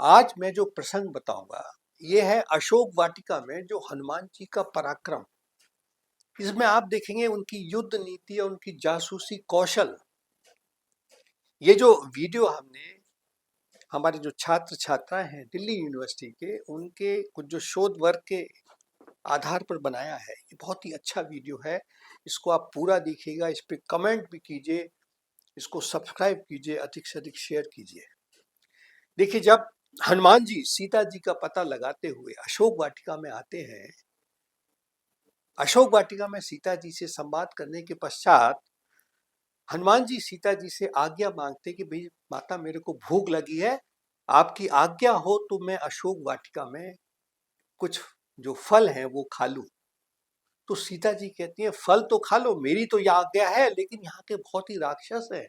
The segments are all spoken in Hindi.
आज मैं जो प्रसंग बताऊंगा ये है अशोक वाटिका में जो हनुमान जी का पराक्रम। इसमें आप देखेंगे उनकी युद्ध नीति और उनकी जासूसी कौशल। ये जो वीडियो हमने हमारे जो छात्र छात्राएं हैं दिल्ली यूनिवर्सिटी के उनके कुछ जो शोध वर्ग के आधार पर बनाया है, ये बहुत ही अच्छा वीडियो है। इसको आप पूरा देखिएगा, इस पे कमेंट भी कीजिए, इसको सब्सक्राइब कीजिए, अधिक से अधिक शेयर कीजिए। देखिए, जब हनुमान जी सीता जी का पता लगाते हुए अशोक वाटिका में आते हैं, अशोक वाटिका में सीता जी से संवाद करने के पश्चात हनुमान जी सीता जी से आज्ञा मांगते कि भाई माता, मेरे को भूख लगी है, आपकी आज्ञा हो तो मैं अशोक वाटिका में कुछ जो फल हैं वो खा लूं। तो सीता जी कहती हैं, फल तो खा लो, मेरी तो यह आज्ञा है, लेकिन यहाँ के बहुत ही राक्षस हैं,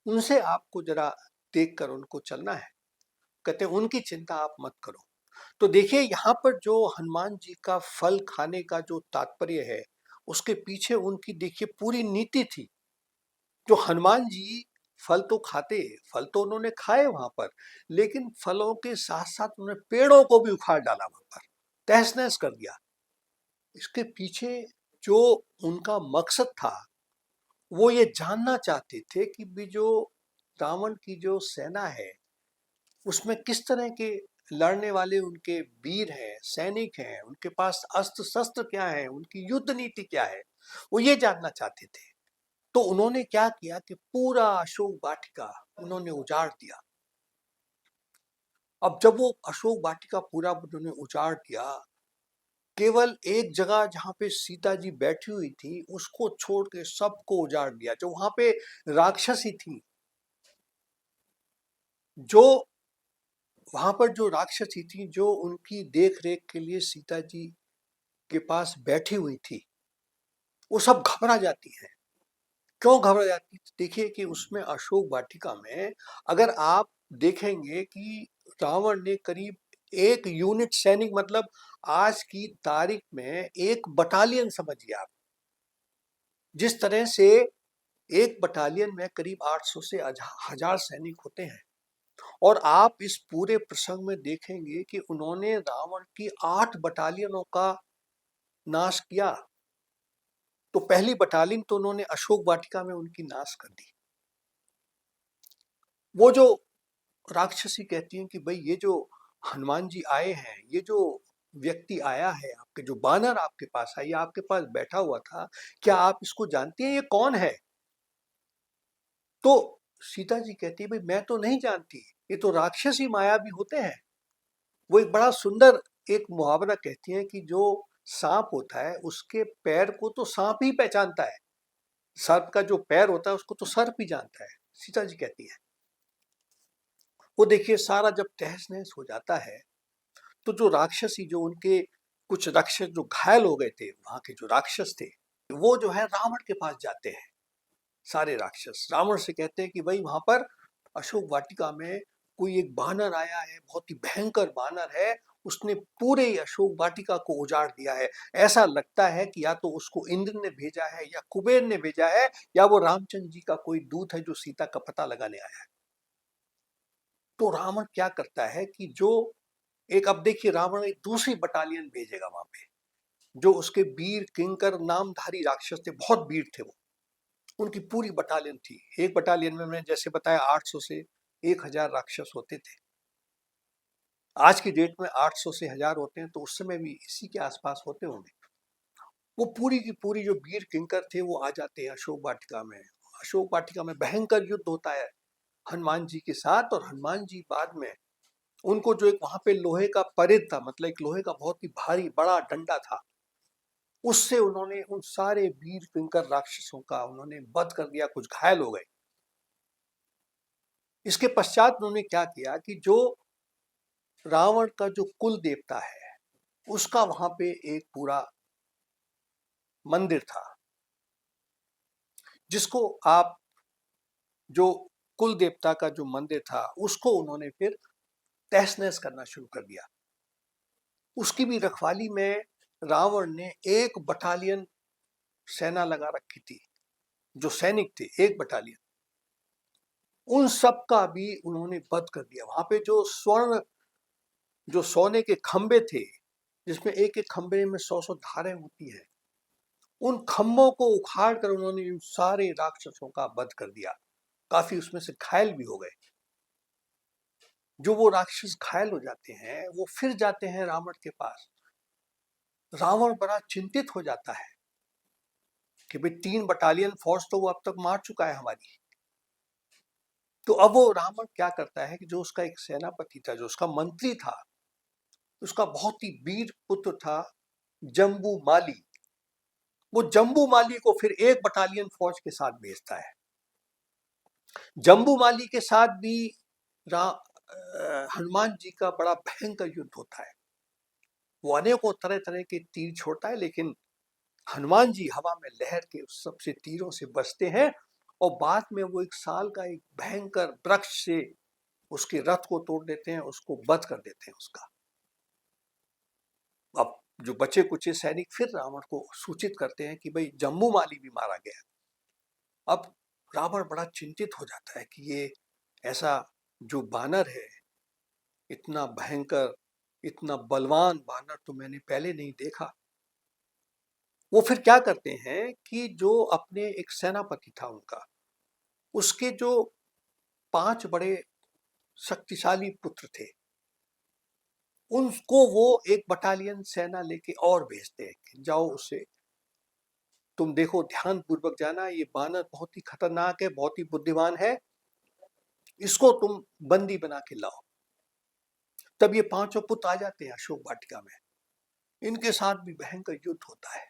उनसे आपको जरा देख कर उनको चलना है। कहते हैं उनकी चिंता आप मत करो। तो देखिए, यहाँ पर जो हनुमान जी का फल खाने का जो तात्पर्य है, उसके पीछे उनकी देखिए पूरी नीति थी। जो हनुमान जी फल तो खाते, फल तो उन्होंने खाए वहां पर, लेकिन फलों के साथ साथ उन्होंने पेड़ों को भी उखाड़ डाला, वहां पर तहस नहस कर दिया। इसके पीछे जो उनका मकसद था, वो ये जानना चाहते थे कि भी जो रावण की जो सेना है उसमें किस तरह के लड़ने वाले उनके वीर हैं, सैनिक हैं, उनके पास अस्त्र शस्त्र क्या है, उनकी युद्ध नीति क्या है, वो ये जानना चाहते थे। तो उन्होंने क्या किया कि पूरा अशोक वाटिका उन्होंने उजाड़ दिया। अब जब वो अशोक वाटिका पूरा उन्होंने उजाड़ दिया, केवल एक जगह जहां पे सीता जी बैठी हुई थी उसको छोड़ के सबको उजाड़ दिया। जो वहां पे राक्षसी थी, जो वहां पर जो राक्षसी थी, जो उनकी देख रेख के लिए सीता जी के पास बैठी हुई थी, वो सब घबरा जाती हैं। क्यों घबरा जाती है? देखिए कि उसमें अशोक वाटिका में अगर आप देखेंगे कि रावण ने करीब 1 यूनिट सैनिक, मतलब आज की तारीख में 1 बटालियन समझिए आप, जिस तरह से 1 बटालियन में करीब 800 से 1000 सैनिक होते हैं। और आप इस पूरे प्रसंग में देखेंगे कि उन्होंने रावण की 8 बटालियनों का नाश किया। तो पहली बटालियन तो उन्होंने अशोक वाटिका में उनकी नाश कर दी। वो जो राक्षसी कहती हैं कि भाई ये जो हनुमान जी आए हैं, ये जो व्यक्ति आया है, आपके जो बानर आपके पास है, ये आपके पास बैठा हुआ था, क्या आप इसको जानती हैं, ये कौन है? तो सीता जी कहती है, भाई मैं तो नहीं जानती, ये तो राक्षसी मायावी होते हैं। वो एक बड़ा सुंदर एक मुहावरा कहती है कि जो सांप होता है उसके पैर को तो सांप ही पहचानता है, सर्प का जो पैर होता है उसको तो सर्प ही जानता है, सीता जी कहती है। वो देखिए सारा जब तहस नहस हो जाता है, तो जो राक्षसी, जो उनके कुछ राक्षस जो घायल हो गए थे, वहां के जो राक्षस थे, वो जो है रावण के पास जाते हैं। सारे राक्षस रावण से कहते हैं कि भाई वहां पर अशोक वाटिका में कोई एक बानर आया है, बहुत ही भयंकर बानर है, उसने पूरे अशोक वाटिका को उजाड़ दिया है। ऐसा लगता है कि या तो उसको इंद्र ने भेजा है, या कुबेर ने भेजा है, या वो रामचंद्र जी का कोई दूत है जो सीता का पता लगाने आया है। तो रावण क्या करता है कि जो एक, अब देखिए रावण एक दूसरी बटालियन भेजेगा वहां पे, जो उसके वीर किंकर नामधारी राक्षस थे, बहुत वीर थे वो, उनकी पूरी बटालियन थी। एक बटालियन में मैंने जैसे बताया 800 से 1000 राक्षस होते थे। आज की डेट में 800 से 1000 होते हैं, तो उस समय भी इसी के आसपास होते होंगे। वो पूरी की पूरी जो वीर किंकर थे वो आ जाते हैं अशोक वाटिका में। अशोक वाटिका में भयंकर युद्ध होता है हनुमान जी के साथ, और हनुमान जी बाद में उनको जो एक वहां पे लोहे का परिध था, मतलब एक लोहे का बहुत ही भारी बड़ा डंडा था, उससे उन्होंने उन सारे वीर किंकर राक्षसों का उन्होंने वध कर दिया, कुछ घायल हो गए। इसके पश्चात उन्होंने क्या किया कि जो रावण का जो कुल देवता है उसका वहां पे एक पूरा मंदिर था, जिसको आप, जो कुल देवता का जो मंदिर था उसको उन्होंने फिर तहस नहस करना शुरू कर दिया। उसकी भी रखवाली में रावण ने 1 बटालियन सेना लगा रखी थी, जो सैनिक थे 1 बटालियन, उन सब का भी उन्होंने वध कर दिया। वहां पे जो स्वर्ण जो सोने के खंबे थे, जिसमें एक एक खंबे में 100-100 धारें होती हैं, उन खम्भों को उखाड़ कर उन्होंने इन सारे राक्षसों का वध कर दिया। काफी उसमें से घायल भी हो गए। जो वो राक्षस घायल हो जाते हैं, वो फिर जाते हैं रावण के पास। रावण बड़ा चिंतित हो जाता है कि भाई 3 बटालियन फोर्स तो वो अब तक मार चुका है हमारी। तो अब वो रावण क्या करता है कि जो उसका एक सेनापति था, जो उसका मंत्री था, उसका बहुत ही वीर पुत्र था जम्बू माली। वो जम्बू माली को फिर 1 बटालियन फौज के साथ भेजता है। जम्बू माली के साथ भी हनुमान जी का बड़ा भयंकर युद्ध होता है। वो अनेकों तरह तरह के तीर छोड़ता है, लेकिन हनुमान जी हवा में लहर के उस सबसे तीरों से बचते हैं और बाद में वो एक साल का एक भयंकर वृक्ष से उसके रथ को तोड़ देते हैं, उसको वध कर देते हैं उसका। अब जो बचे कुचे सैनिक फिर रावण को सूचित करते हैं कि भाई जम्बू माली भी मारा गया। अब रावण बड़ा चिंतित हो जाता है कि ये ऐसा जो बानर है, इतना भयंकर, इतना बलवान बानर तो मैंने पहले नहीं देखा। वो फिर क्या करते हैं कि जो अपने एक सेनापति था उनका, उसके जो 5 बड़े शक्तिशाली पुत्र थे, उनको वो 1 बटालियन सेना लेके और भेजते हैं कि जाओ उसे तुम देखो, ध्यान पूर्वक जाना, ये बानर बहुत ही खतरनाक है, बहुत ही बुद्धिमान है, इसको तुम बंदी बना के लाओ। तब ये 5 पुत्र आ जाते हैं अशोक वाटिका में। इनके साथ भी भयंकर युद्ध होता है।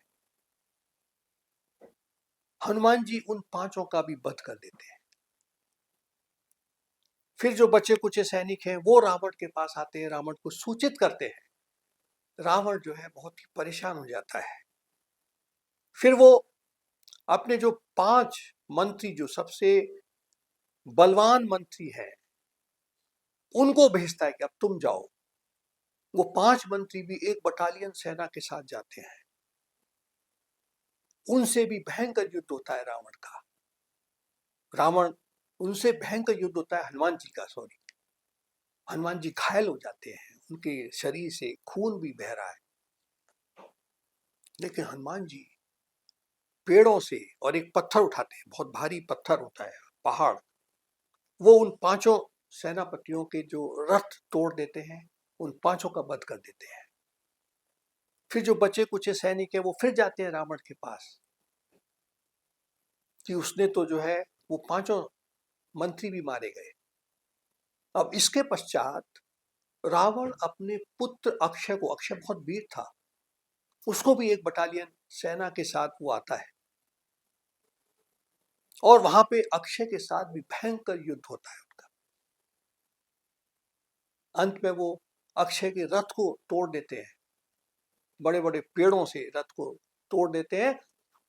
हनुमान जी उन 5 का भी वध कर देते हैं। फिर जो बचे कुचे सैनिक हैं वो रावण के पास आते हैं, रावण को सूचित करते हैं। रावण जो है बहुत ही परेशान हो जाता है। फिर वो अपने जो 5 मंत्री, जो सबसे बलवान मंत्री हैं, उनको भेजता है कि अब तुम जाओ। वो 5 मंत्री भी 1 बटालियन सेना के साथ जाते हैं। उनसे भी भयंकर युद्ध होता है रावण का। रावण उनसे भयंकर युद्ध होता है हनुमान जी का, सॉरी। हनुमान जी घायल हो जाते हैं, उनके शरीर से खून भी बह रहा है। लेकिन हनुमान जी पेड़ों से और एक पत्थर उठाते हैं, बहुत भारी पत्थर होता है, पहाड़। वो उन 5 सेनापतियों के जो रथ तोड़ देते हैं, उन 5 का वध कर देते हैं। फिर जो बचे कुचे सैनिक है वो फिर जाते हैं रावण के पास कि उसने तो जो है वो 5 मंत्री भी मारे गए। अब इसके पश्चात रावण अपने पुत्र अक्षय को, अक्षय बहुत वीर था, उसको भी 1 बटालियन सेना के साथ वो आता है और वहां पे अक्षय के साथ भी भयंकर युद्ध होता है उनका। अंत में वो अक्षय के रथ को तोड़ देते हैं, बड़े बड़े पेड़ों से रथ को तोड़ देते हैं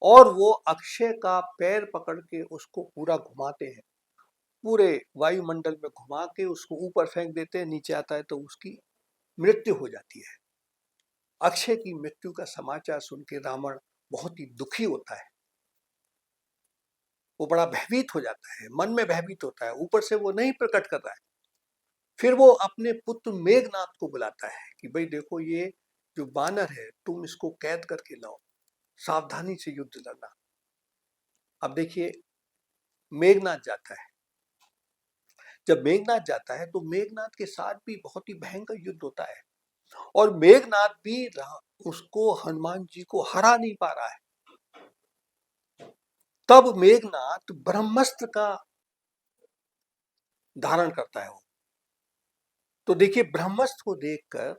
और वो अक्षय का पैर पकड़ के उसको पूरा घुमाते हैं, पूरे वायुमंडल में घुमा के उसको ऊपर फेंक देते हैं। नीचे आता है तो उसकी मृत्यु हो जाती है। अक्षय की मृत्यु का समाचार सुन के रावण बहुत ही दुखी होता है, वो बड़ा भयभीत हो जाता है, मन में भयभीत होता है, ऊपर से वो नहीं प्रकट कर रहा है। फिर वो अपने पुत्र मेघनाथ को बुलाता है कि भाई देखो, ये जो बानर है तुम इसको कैद करके लाओ, सावधानी से युद्ध लड़ना। अब देखिए, मेघनाथ जाता है। जब मेघनाथ जाता है तो मेघनाथ के साथ भी बहुत ही भयंकर युद्ध होता है और मेघनाथ भी उसको, हनुमान जी को हरा नहीं पा रहा है। तब मेघनाथ ब्रह्मास्त्र का धारण करता है वो। तो देखिए, ब्रह्मास्त्र को देखकर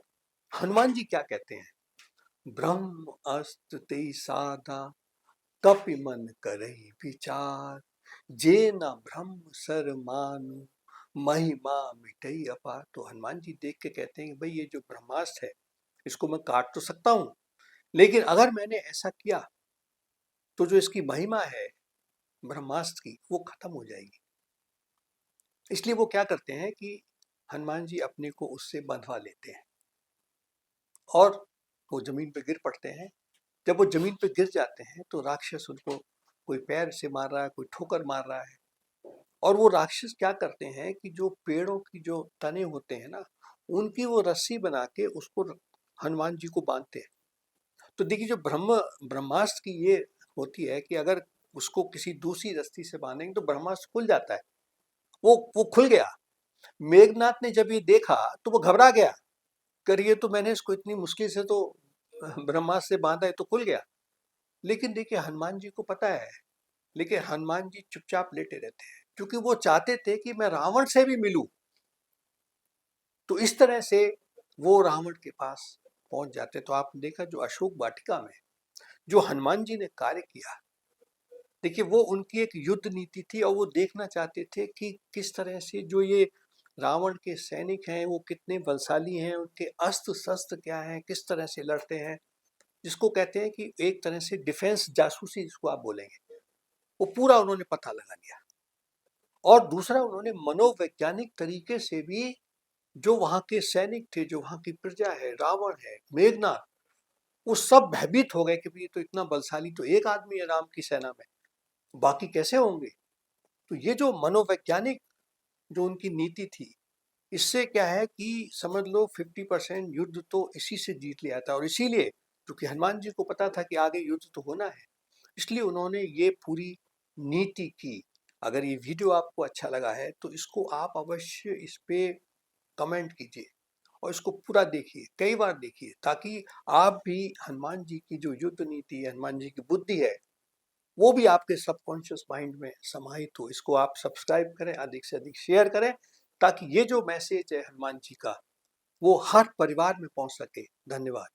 हनुमान जी क्या कहते हैं, ब्रह्म अस्त्र ते साधा कपि मन करहि विचार, जे न ब्रह्म सर मानु महिमा मिटई अपार। तो हनुमान जी देख के कहते हैं कि भाई ये जो ब्रह्मास्त्र है इसको मैं काट तो सकता हूं, लेकिन अगर मैंने ऐसा किया तो जो इसकी महिमा है ब्रह्मास्त्र की, वो खत्म हो जाएगी। इसलिए वो क्या करते हैं कि हनुमान जी अपने को उससे बंधवा लेते हैं और वो जमीन पे गिर पड़ते हैं। जब वो जमीन पे गिर जाते हैं तो राक्षस उनको कोई पैर से मार रहा है, कोई ठोकर मार रहा है। और वो राक्षस क्या करते हैं कि जो पेड़ों की जो तने होते हैं ना, उनकी वो रस्सी बना के उसको हनुमान जी को बांधते हैं। तो देखिए जो ब्रह्मास्त्र की ये होती है कि अगर उसको किसी दूसरी रस्सी से बांधेंगे तो ब्रह्मास्त्र खुल जाता है। वो खुल गया। मेघनाथ ने जब ये देखा तो वो घबरा गया, करिए तो मैंने इसको इतनी मुश्किल से तो ब्रह्मास्त्र से बांधा है तो खुल गया। लेकिन देखिए हनुमान जी को पता है, लेकिन हनुमान जी चुपचाप लेटे रहते हैं क्योंकि वो चाहते थे कि मैं रावण से भी मिलूं। तो इस तरह से वो रावण के पास पहुंच जाते। तो आपने देखा जो अशोक वाटिका में जो हनुमान जी ने कार्य किया, देखिए वो उनकी एक युद्ध नीति थी और वो देखना चाहते थे कि किस तरह से जो ये रावण के सैनिक हैं वो कितने बलशाली हैं, उनके अस्त्र शस्त्र क्या हैं, किस तरह से लड़ते हैं, जिसको कहते हैं कि एक तरह से डिफेंस जासूसी जिसको आप बोलेंगे, वो पूरा उन्होंने पता लगा लिया। और दूसरा उन्होंने मनोवैज्ञानिक तरीके से भी जो वहां के सैनिक थे, जो वहां की प्रजा है, रावण है, मेघनाथ, वो सब भयभीत हो गए कि ये तो इतना बलशाली तो एक आदमी है राम की सेना में, बाकी कैसे होंगे। तो ये जो मनोवैज्ञानिक जो उनकी नीति थी, इससे क्या है कि समझ लो 50% युद्ध तो इसी से जीत लिया था। और इसीलिए क्योंकि हनुमान जी को पता था कि आगे युद्ध तो होना है, इसलिए उन्होंने ये पूरी नीति की। अगर ये वीडियो आपको अच्छा लगा है तो इसको आप अवश्य इस पे कमेंट कीजिए और इसको पूरा देखिए, कई बार देखिए, ताकि आप भी हनुमान जी की जो युद्ध नीति है, हनुमान जी की बुद्धि है, वो भी आपके सबकॉन्शियस माइंड में समाहित हो। इसको आप सब्सक्राइब करें, अधिक से अधिक शेयर करें, ताकि ये जो मैसेज है हनुमान जी का वो हर परिवार में पहुंच सके। धन्यवाद।